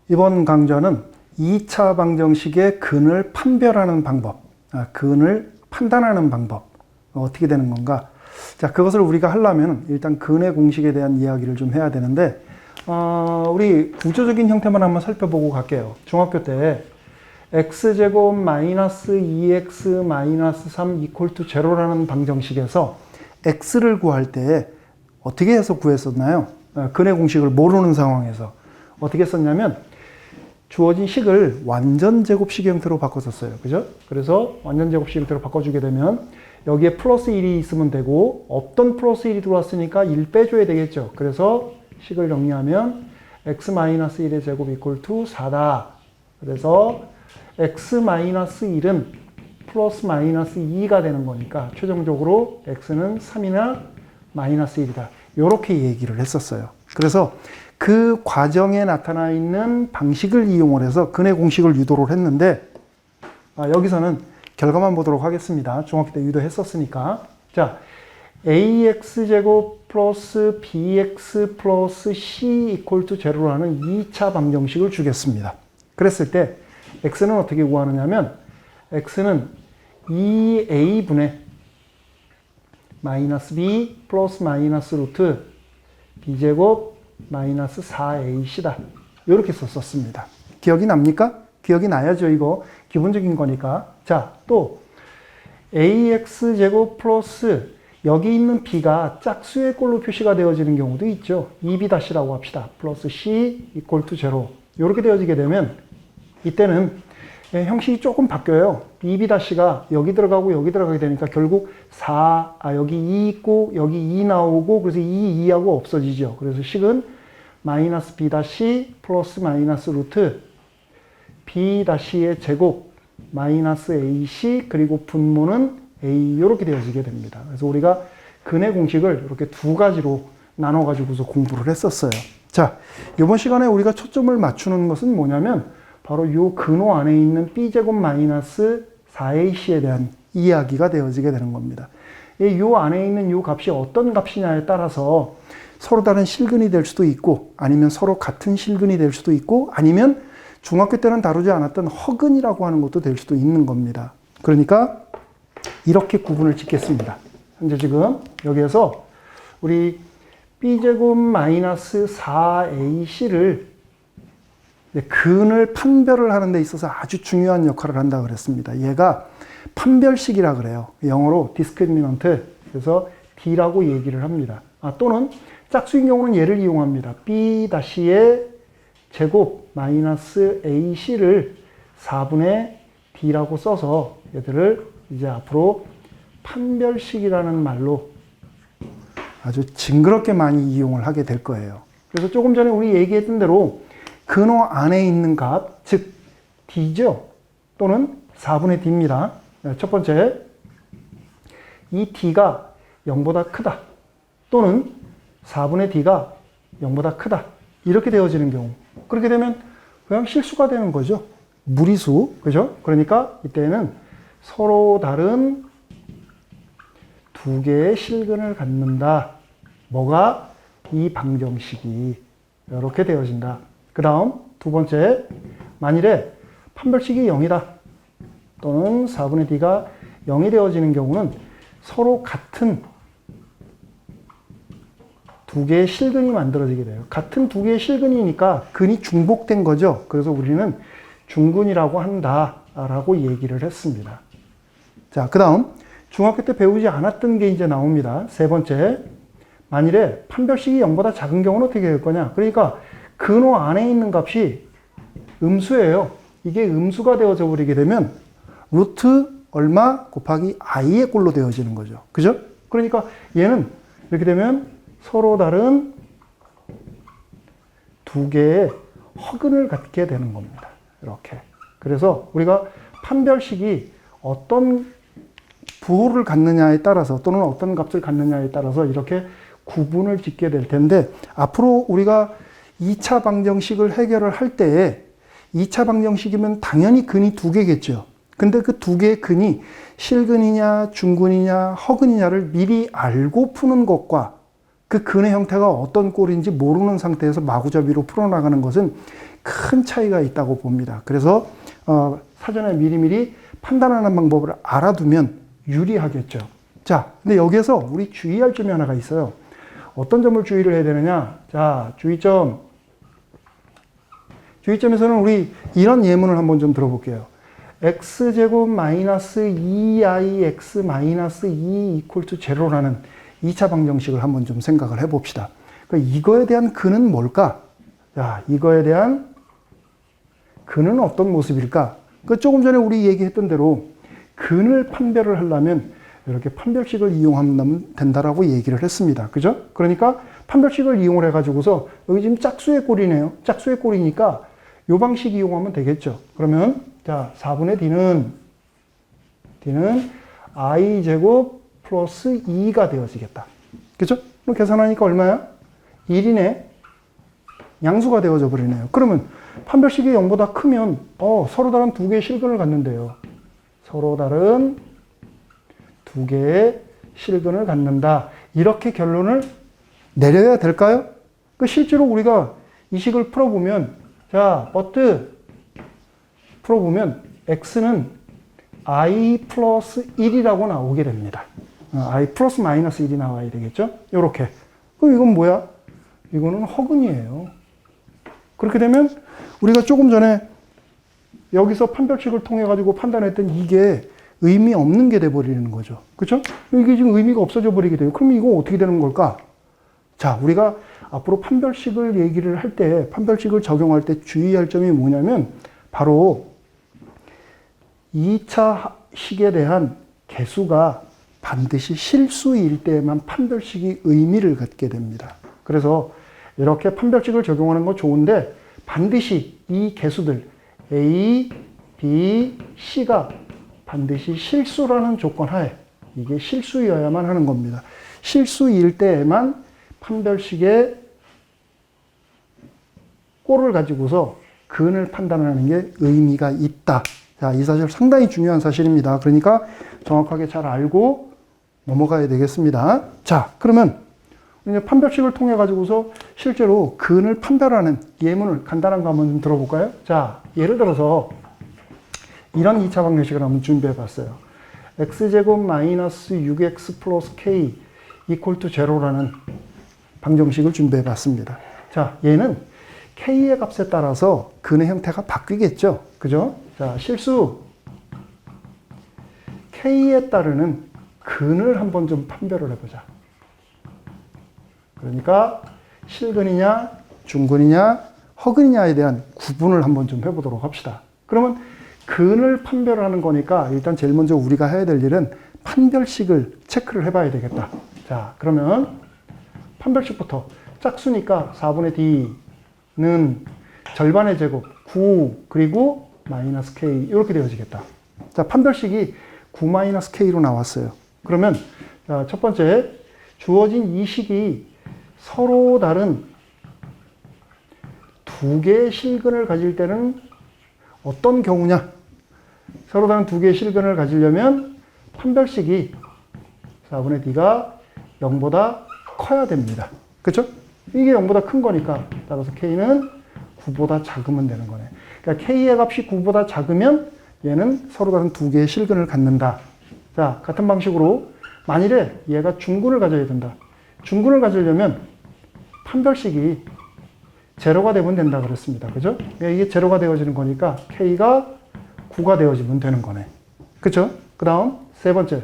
이번 강좌는 2차 방정식의 근을 판별하는 방법, 근을 판단하는 방법, 어떻게 되는 건가? 자, 그것을 우리가 하려면 일단 근의 공식에 대한 이야기를 좀 해야 되는데, 우리 구조적인 형태만 한번 살펴보고 갈게요. 중학교 때 x제곱 마이너스 2x 마이너스 3 이퀄 투 제로라는 방정식에서 x를 구할 때 어떻게 해서 구했었나요? 근의 공식을 모르는 상황에서 어떻게 썼냐면 주어진 식을 완전 제곱식 형태로 바꿨었어요. 그죠? 그래서 완전 제곱식 형태로 바꿔주게 되면 여기에 플러스 1이 있으면 되고 없던 플러스 1이 들어왔으니까 1 빼줘야 되겠죠. 그래서 식을 정리하면 x-1의 제곱 이퀄 투 4다. 그래서 x-1은 플러스 마이너스 2가 되는 거니까 최종적으로 x는 3이나 마이너스 1이다. 이렇게 얘기를 했었어요. 그래서 그 과정에 나타나 있는 방식을 이용을 해서 근의 공식을 유도를 했는데, 여기서는 결과만 보도록 하겠습니다. 중학교 때 유도했었으니까. 자, ax제곱 플러스 bx 플러스 c 이퀄 투 제로라는 2차 방정식을 주겠습니다. 그랬을 때 x는 어떻게 구하느냐면 x는 2a분의 마이너스 b 플러스 마이너스 루트 b제곱 마이너스 4ac다. 이렇게 썼었습니다. 기억이 납니까? 기억이 나야죠. 이거 기본적인 거니까. 자, 또 ax제곱 플러스 여기 있는 b가 짝수의 꼴로 표시가 되어지는 경우도 있죠. 2b-라고 합시다. 플러스 c 이퀄 투 제로. 이렇게 되어지게 되면 이때는 형식이 조금 바뀌어요. 2b-가 여기 들어가고 여기 들어가게 되니까 결국 4, 여기 2 있고 여기 2 나오고 그래서 2하고 없어지죠. 그래서 식은 마이너스 b- 플러스 마이너스 루트 b-의 제곱 마이너스 ac 그리고 분모는 a 이렇게 되어지게 됩니다. 그래서 우리가 근의 공식을 이렇게 두 가지로 나눠 가지고서 공부를 했었어요. 자, 이번 시간에 우리가 초점을 맞추는 것은 뭐냐면 바로 이 근호 안에 있는 b제곱 마이너스 4ac에 대한 이야기가 되어지게 되는 겁니다. 이 안에 있는 이 값이 어떤 값이냐에 따라서 서로 다른 실근이 될 수도 있고 아니면 서로 같은 실근이 될 수도 있고 아니면 중학교 때는 다루지 않았던 허근이라고 하는 것도 될 수도 있는 겁니다. 그러니까 이렇게 구분을 짓겠습니다. 현재 지금 여기에서 우리 b제곱 마이너스 4ac를 근을 판별을 하는 데 있어서 아주 중요한 역할을 한다 그랬습니다. 얘가 판별식이라 그래요. 영어로 discriminant. 그래서 D라고 얘기를 합니다. 또는 짝수인 경우는 얘를 이용합니다. B-의 제곱 마이너스 AC를 4분의 D라고 써서 얘들을 이제 앞으로 판별식이라는 말로 아주 징그럽게 많이 이용을 하게 될 거예요. 그래서 조금 전에 우리 얘기했던 대로 근호 안에 있는 값, 즉 D죠. 또는 4분의 D입니다. 첫 번째, 이 D가 0보다 크다. 또는 4분의 D가 0보다 크다. 이렇게 되어지는 경우. 그렇게 되면 그냥 실수가 되는 거죠. 무리수. 그죠? 그러니까 이때는 서로 다른 두 개의 실근을 갖는다. 뭐가? 이 방정식이. 이렇게 되어진다. 그 다음 두 번째, 만일에 판별식이 0이다. 또는 4분의 D가 0이 되어지는 경우는 서로 같은 두 개의 실근이 만들어지게 돼요. 같은 두 개의 실근이니까 근이 중복된 거죠. 그래서 우리는 중근이라고 한다라고 얘기를 했습니다. 자, 그 다음 중학교 때 배우지 않았던 게 이제 나옵니다. 세 번째, 만일에 판별식이 0보다 작은 경우는 어떻게 될 거냐. 그러니까 근호 안에 있는 값이 음수예요. 이게 음수가 되어져 버리게 되면 루트 얼마 곱하기 i의 꼴로 되어지는 거죠. 그죠? 그러니까 얘는 이렇게 되면 서로 다른 두 개의 허근을 갖게 되는 겁니다. 이렇게. 그래서 우리가 판별식이 어떤 부호를 갖느냐에 따라서 또는 어떤 값을 갖느냐에 따라서 이렇게 구분을 짓게 될 텐데 앞으로 우리가 2차 방정식을 해결을 할 때에 2차 방정식이면 당연히 근이 두 개겠죠. 근데 그 두 개의 근이 실근이냐 중근이냐 허근이냐를 미리 알고 푸는 것과 그 근의 형태가 어떤 꼴인지 모르는 상태에서 마구잡이로 풀어나가는 것은 큰 차이가 있다고 봅니다. 그래서 사전에 미리미리 판단하는 방법을 알아두면 유리하겠죠. 자, 근데 여기에서 우리 주의할 점이 하나가 있어요. 어떤 점을 주의를 해야 되느냐? 자, 주의점에서는 우리 이런 예문을 한번 좀 들어볼게요. x제곱 마이너스 2ix 마이너스 2 이퀄 투 제로라는 2차 방정식을 한번 좀 생각을 해봅시다. 그러니까 이거에 대한 근은 뭘까? 자, 이거에 대한 근은 어떤 모습일까? 그 조금 전에 우리 얘기했던 대로 근을 판별을 하려면 이렇게 판별식을 이용하면 된다라고 얘기를 했습니다. 그죠? 그러니까 판별식을 이용을 해가지고서 여기 지금 짝수의 꼴이네요. 짝수의 꼴이니까 이 방식 이용하면 되겠죠. 그러면 자, 4분의 d는 i제곱 플러스 2가 되어지겠다. 그죠? 그럼 계산하니까 얼마야? 1이네. 양수가 되어져 버리네요. 그러면 판별식이 0보다 크면 서로 다른 두 개의 실근을 갖는데요. 서로 다른 두 개의 실근을 갖는다. 이렇게 결론을 내려야 될까요? 실제로 우리가 이 식을 풀어보면 자, 풀어보면 x는 i 플러스 1이라고 나오게 됩니다. i 플러스 마이너스 1이 나와야 되겠죠? 요렇게. 그럼 이건 뭐야? 이거는 허근이에요. 그렇게 되면 우리가 조금 전에 여기서 판별식을 통해 가지고 판단했던 이게 의미 없는 게 돼버리는 거죠. 그렇죠? 이게 지금 의미가 없어져 버리게 돼요. 그럼 이거 어떻게 되는 걸까? 자, 우리가 앞으로 판별식을 얘기를 할 때, 판별식을 적용할 때 주의할 점이 뭐냐면 바로 2차 식에 대한 개수가 반드시 실수일 때에만 판별식이 의미를 갖게 됩니다. 그래서 이렇게 판별식을 적용하는 건 좋은데 반드시 이 개수들 A, B, C가 반드시 실수라는 조건 하에 이게 실수여야만 하는 겁니다. 실수일 때에만 판별식의 꼴을 가지고서 근을 판단하는 게 의미가 있다. 자, 이 사실 상당히 중요한 사실입니다. 그러니까 정확하게 잘 알고 넘어가야 되겠습니다. 자, 그러면 이제 판별식을 통해 가지고서 실제로 근을 판별하는 예문을 간단한 거 한번 좀 들어볼까요? 자, 예를 들어서 이런 2차 방정식을 한번 준비해 봤어요. x제곱 마이너스 6x 플러스 k 이퀄 투 제로라는 방정식을 준비해 봤습니다. 자, 얘는 k의 값에 따라서 근의 형태가 바뀌겠죠. 그죠? 자, 실수 k에 따르는 근을 한번 좀 판별을 해보자. 그러니까 실근이냐, 중근이냐, 허근이냐에 대한 구분을 한번 좀 해보도록 합시다. 그러면 근을 판별하는 거니까 일단 제일 먼저 우리가 해야 될 일은 판별식을 체크를 해봐야 되겠다. 자, 그러면 판별식부터 짝수니까 4분의 d는 절반의 제곱 9 그리고 마이너스 k 이렇게 되어지겠다. 자, 판별식이 9 마이너스 k로 나왔어요. 그러면 자, 첫 번째 주어진 이 식이 서로 다른 두 개의 실근을 가질 때는 어떤 경우냐? 서로 다른 두 개의 실근을 가지려면 판별식이 4분의 d가 0보다 커야 됩니다. 그렇죠? 이게 0보다 큰 거니까 따라서 k는 9보다 작으면 되는 거네. 그러니까 k의 값이 9보다 작으면 얘는 서로 다른 두 개의 실근을 갖는다. 자, 같은 방식으로 만일에 얘가 중근을 가져야 된다. 중근을 가지려면 판별식이 제로가 되면 된다 그랬습니다. 그죠? 이게 제로가 되어지는 거니까 k가 9가 되어지면 되는 거네. 그쵸? 그 다음 세 번째.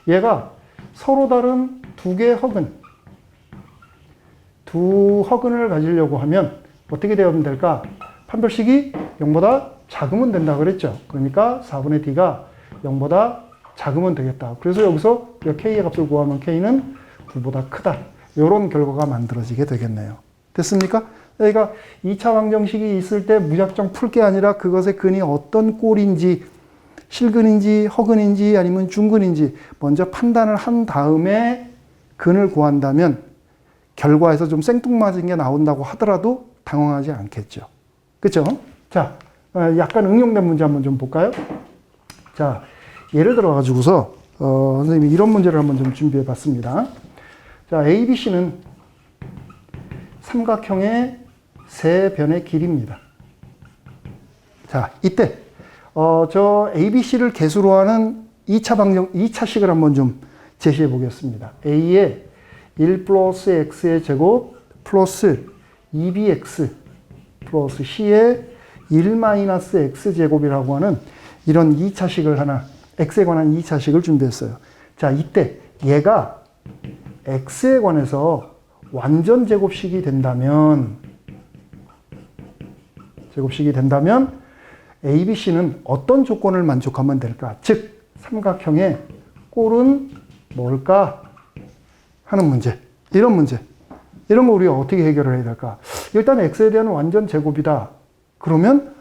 얘가 서로 다른 두 개의 허근. 두 허근을 가지려고 하면 어떻게 되면 될까? 판별식이 0보다 작으면 된다 그랬죠. 그러니까 4분의 d가 0보다 작으면 되겠다. 그래서 여기서 k의 값을 구하면 k는 9보다 크다. 이런 결과가 만들어지게 되겠네요. 됐습니까? 그러니까 2차 방정식이 있을 때 무작정 풀 게 아니라 그것의 근이 어떤 꼴인지 실근인지 허근인지 아니면 중근인지 먼저 판단을 한 다음에 근을 구한다면 결과에서 좀 생뚱맞은 게 나온다고 하더라도 당황하지 않겠죠. 그렇죠? 자, 약간 응용된 문제 한번 좀 볼까요? 자, 예를 들어 가지고서 선생님이 이런 문제를 한번 좀 준비해 봤습니다. 자, ABC는 삼각형의 세 변의 길이입니다. 자, 이때 저 ABC를 개수로 하는 2차식을 한번 좀 제시해 보겠습니다. A의 1 플러스 X의 제곱 플러스 2BX 플러스 C의 1 마이너스 X제곱이라고 하는 이런 2차식을 하나, X에 관한 2차식을 준비했어요. 자, 이때 얘가 X에 관해서 완전 제곱식이 된다면 ABC는 어떤 조건을 만족하면 될까? 즉, 삼각형의 꼴은 뭘까? 하는 문제. 이런 문제. 이런 거 우리가 어떻게 해결을 해야 될까? 일단 X에 대한 완전 제곱이다. 그러면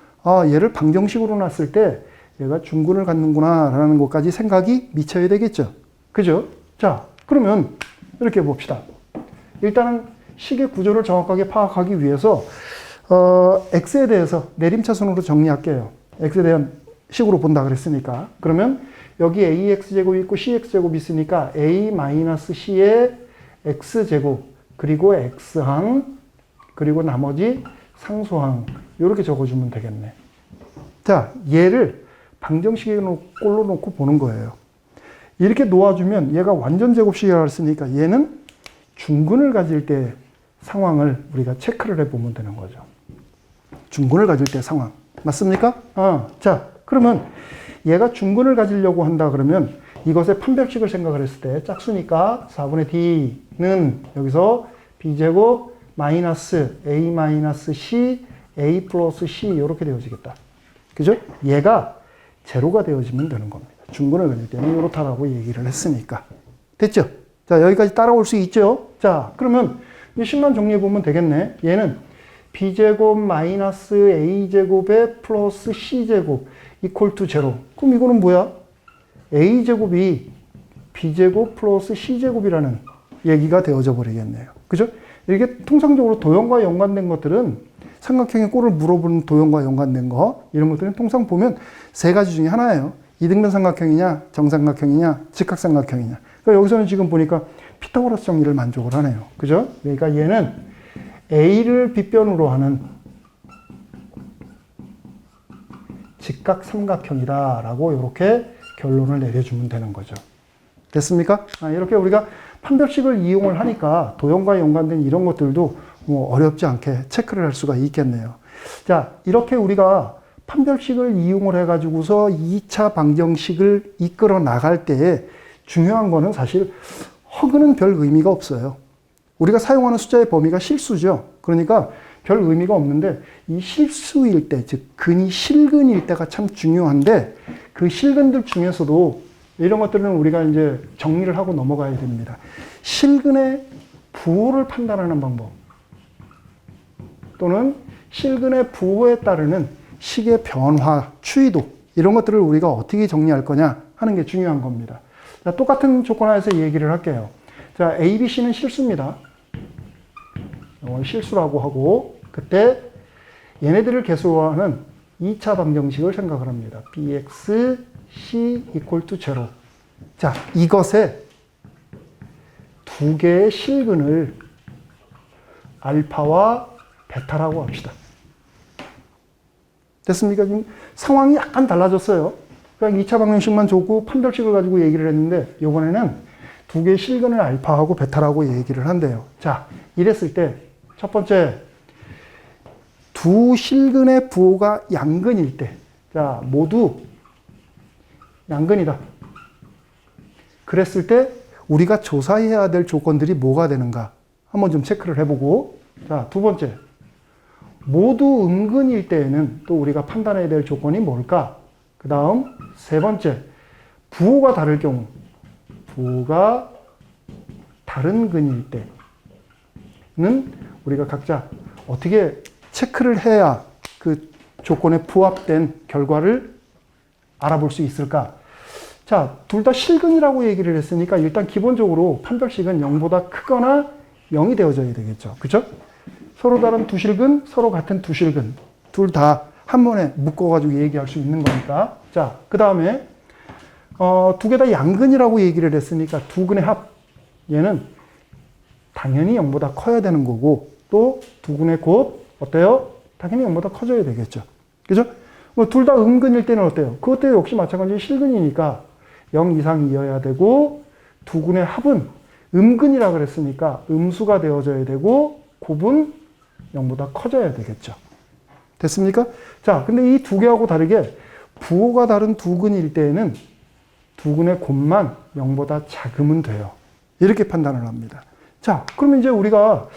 얘를 방정식으로 놨을 때 얘가 중근을 갖는구나 라는 것까지 생각이 미쳐야 되겠죠. 그죠? 자, 그러면 이렇게 봅시다. 일단은 식의 구조를 정확하게 파악하기 위해서 X에 대해서 내림차순으로 정리할게요. X에 대한 식으로 본다 그랬으니까. 그러면 여기 AX제곱이 있고 CX제곱이 있으니까 A-C의 X제곱 그리고 X항 그리고 나머지 상수항 이렇게 적어주면 되겠네. 자, 얘를 방정식에 꼴로 놓고 보는 거예요. 이렇게 놓아주면 얘가 완전 제곱식이라고 했으니까 얘는 중근을 가질 때 상황을 우리가 체크를 해보면 되는 거죠. 중근을 가질 때 상황. 맞습니까? 자, 그러면 얘가 중근을 가지려고 한다 그러면 이것의 판별식을 생각을 했을 때 짝수니까 4분의 D는 여기서 B제곱 마이너스 A 마이너스 C A 플러스 C 이렇게 되어지겠다. 그죠? 얘가 제로가 되어지면 되는 겁니다. 중근을 가질 때는 이렇다라고 얘기를 했으니까. 됐죠? 자, 여기까지 따라올 수 있죠? 자, 그러면 이 식만 정리해보면 되겠네. 얘는 B제곱 마이너스 A제곱에 플러스 C제곱 이퀄 투 제로. 그럼 이거는 뭐야? A제곱이 B제곱 플러스 C제곱이라는 얘기가 되어져 버리겠네요. 그죠? 이게 통상적으로 도형과 연관된 것들은 삼각형의 꼴을 물어보는 도형과 연관된 거 이런 것들은 통상 보면 세 가지 중에 하나예요. 이등변 삼각형이냐 정삼각형이냐 직각삼각형이냐. 그러니까 여기서는 지금 보니까 피타고라스 정리를 만족을 하네요. 그죠? 그러니까 얘는 A를 빗변으로 하는 직각삼각형이다라고 이렇게 결론을 내려주면 되는 거죠. 됐습니까? 이렇게 우리가 판별식을 이용을 하니까 도형과 연관된 이런 것들도 뭐 어렵지 않게 체크를 할 수가 있겠네요. 자, 이렇게 우리가 판별식을 이용을 해가지고서 2차 방정식을 이끌어 나갈 때에 중요한 거는 사실 허그는 별 의미가 없어요. 우리가 사용하는 숫자의 범위가 실수죠. 그러니까 별 의미가 없는데 이 실수일 때, 즉 근이 실근일 때가 참 중요한데 그 실근들 중에서도 이런 것들은 우리가 이제 정리를 하고 넘어가야 됩니다. 실근의 부호를 판단하는 방법 또는 실근의 부호에 따르는 식의 변화, 추이도 이런 것들을 우리가 어떻게 정리할 거냐 하는 게 중요한 겁니다. 자, 똑같은 조건 하에서 얘기를 할게요. 자, A, B, C는 실수입니다. 실수라고 하고 그때 얘네들을 개수로 하는 2차 방정식을 생각을 합니다. bx, c equal to 0. 자, 이것에 두 개의 실근을 알파와 베타라고 합시다. 됐습니까? 지금 상황이 약간 달라졌어요. 그냥 2차 방정식만 줬고 판별식을 가지고 얘기를 했는데 이번에는 두 개의 실근을 알파하고 베타라고 얘기를 한대요. 자, 이랬을 때 첫 번째 두 실근의 부호가 양근일 때, 자, 모두 양근이다. 그랬을 때 우리가 조사해야 될 조건들이 뭐가 되는가 한번 좀 체크를 해보고, 자, 두 번째 모두 음근일 때에는 또 우리가 판단해야 될 조건이 뭘까? 그 다음 세 번째 부호가 다를 경우, 부호가 다른 근일 때는 우리가 각자 어떻게 체크를 해야 그 조건에 부합된 결과를 알아볼 수 있을까? 자, 둘 다 실근이라고 얘기를 했으니까 일단 기본적으로 판별식은 0보다 크거나 0이 되어져야 되겠죠. 그죠? 서로 다른 두 실근, 서로 같은 두 실근. 둘 다 한 번에 묶어가지고 얘기할 수 있는 거니까. 자, 그 다음에 두 개 다 양근이라고 얘기를 했으니까 두 근의 합. 얘는 당연히 0보다 커야 되는 거고 또 두 근의 곱 어때요? 당연히 0보다 커져야 되겠죠. 그죠? 뭐 둘 다 음근일 때는 어때요? 그것도 역시 마찬가지로 실근이니까 0 이상이어야 되고 두 근의 합은 음근이라 그랬으니까 음수가 되어져야 되고 곱은 0보다 커져야 되겠죠. 됐습니까? 자, 근데 이 두 개하고 다르게 부호가 다른 두 근일 때에는 두 근의 곱만 0보다 작으면 돼요. 이렇게 판단을 합니다. 자, 그러면 이제 우리가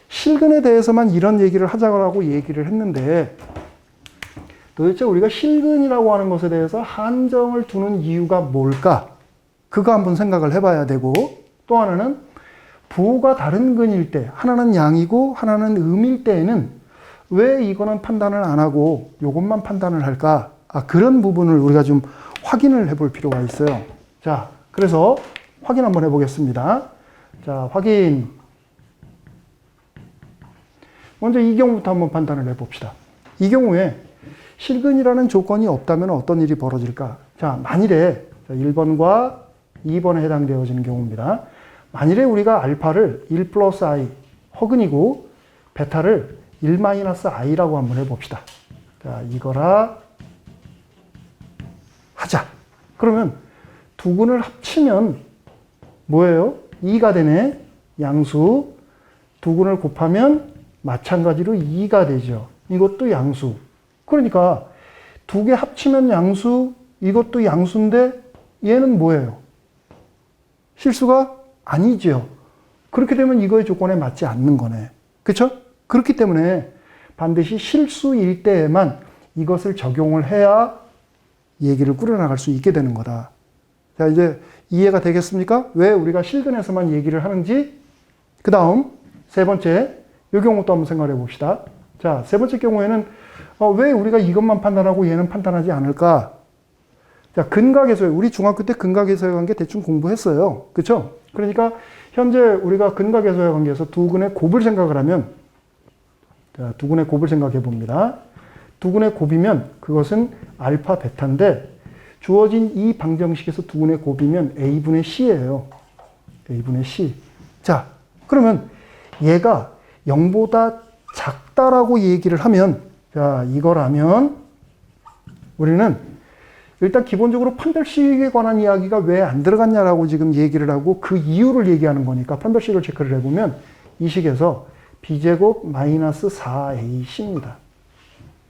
실근에 대해서만 이런 얘기를 하자고 얘기를 했는데 도대체 우리가 실근이라고 하는 것에 대해서 한정을 두는 이유가 뭘까? 그거 한번 생각을 해봐야 되고 또 하나는 부호가 다른 근일 때 하나는 양이고 하나는 음일 때에는 왜 이거는 판단을 안 하고 이것만 판단을 할까? 그런 부분을 우리가 좀 확인을 해볼 필요가 있어요. 자, 그래서 확인 한번 해보겠습니다. 자, 확인. 먼저 이 경우부터 한번 판단을 해봅시다. 이 경우에 실근이라는 조건이 없다면 어떤 일이 벌어질까? 자, 만일에 1번과 2번에 해당되어지는 경우입니다. 만일에 우리가 알파를 1 플러스 i 허근이고 베타를 1 마이너스 i라고 한번 해봅시다. 자, 이거라 하자. 그러면 두 근을 합치면 뭐예요? 2가 되네. 양수. 두 근을 곱하면 마찬가지로 2가 되죠. 이것도 양수. 그러니까 두 개 합치면 양수, 이것도 양수인데 얘는 뭐예요? 실수가 아니죠. 그렇게 되면 이거의 조건에 맞지 않는 거네. 그렇죠? 그렇기 때문에 반드시 실수일 때에만 이것을 적용을 해야 얘기를 꾸려나갈 수 있게 되는 거다. 자, 이제 이해가 되겠습니까? 왜 우리가 실근에서만 얘기를 하는지. 그 다음 세 번째, 이 경우도 한번 생각해 봅시다. 자, 세 번째 경우에는 왜 우리가 이것만 판단하고 얘는 판단하지 않을까? 자, 근각에서의, 우리 중학교 때 근각에서의 관계 대충 공부했어요. 그렇죠? 그러니까 현재 우리가 근각에서의 관계에서 두 근의 곱을 생각을 하면, 자, 두 근의 곱을 생각해 봅니다. 두 근의 곱이면 그것은 알파 베타인데 주어진 이 방정식에서 두 근의 곱이면 a분의 c예요. a분의 c. 자, 그러면 얘가 0보다 작다라고 얘기를 하면, 자, 이거라면 우리는 일단 기본적으로 판별식에 관한 이야기가 왜 안 들어갔냐라고 지금 얘기를 하고 그 이유를 얘기하는 거니까 판별식을 체크를 해보면 이 식에서 b제곱 마이너스 4ac입니다.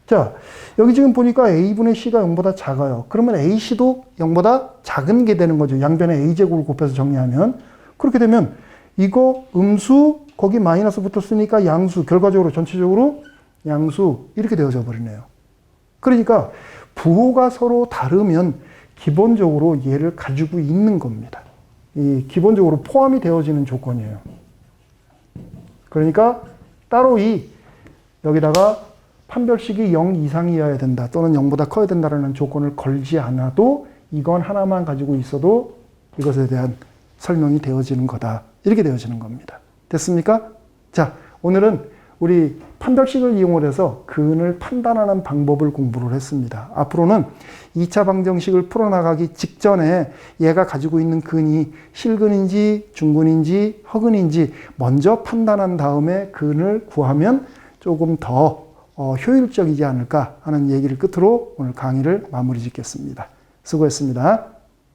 자, 여기 지금 보니까 a분의 c가 0보다 작아요. 그러면 ac도 0보다 작은 게 되는 거죠. 양변에 a제곱을 곱해서 정리하면. 그렇게 되면 이거 음수, 거기 마이너스 붙었으니까 양수, 결과적으로 전체적으로 양수, 이렇게 되어져 버리네요. 그러니까 부호가 서로 다르면 기본적으로 얘를 가지고 있는 겁니다. 이 기본적으로 포함이 되어지는 조건이에요. 그러니까 따로 여기다가 판별식이 0 이상이어야 된다 또는 0보다 커야 된다라는 조건을 걸지 않아도 이건 하나만 가지고 있어도 이것에 대한 설명이 되어지는 거다. 이렇게 되어지는 겁니다. 됐습니까? 자, 오늘은 우리 판별식을 이용해서 근을 판단하는 방법을 공부를 했습니다. 앞으로는 2차 방정식을 풀어나가기 직전에 얘가 가지고 있는 근이 실근인지 중근인지 허근인지 먼저 판단한 다음에 근을 구하면 조금 더 효율적이지 않을까 하는 얘기를 끝으로 오늘 강의를 마무리 짓겠습니다. 수고했습니다.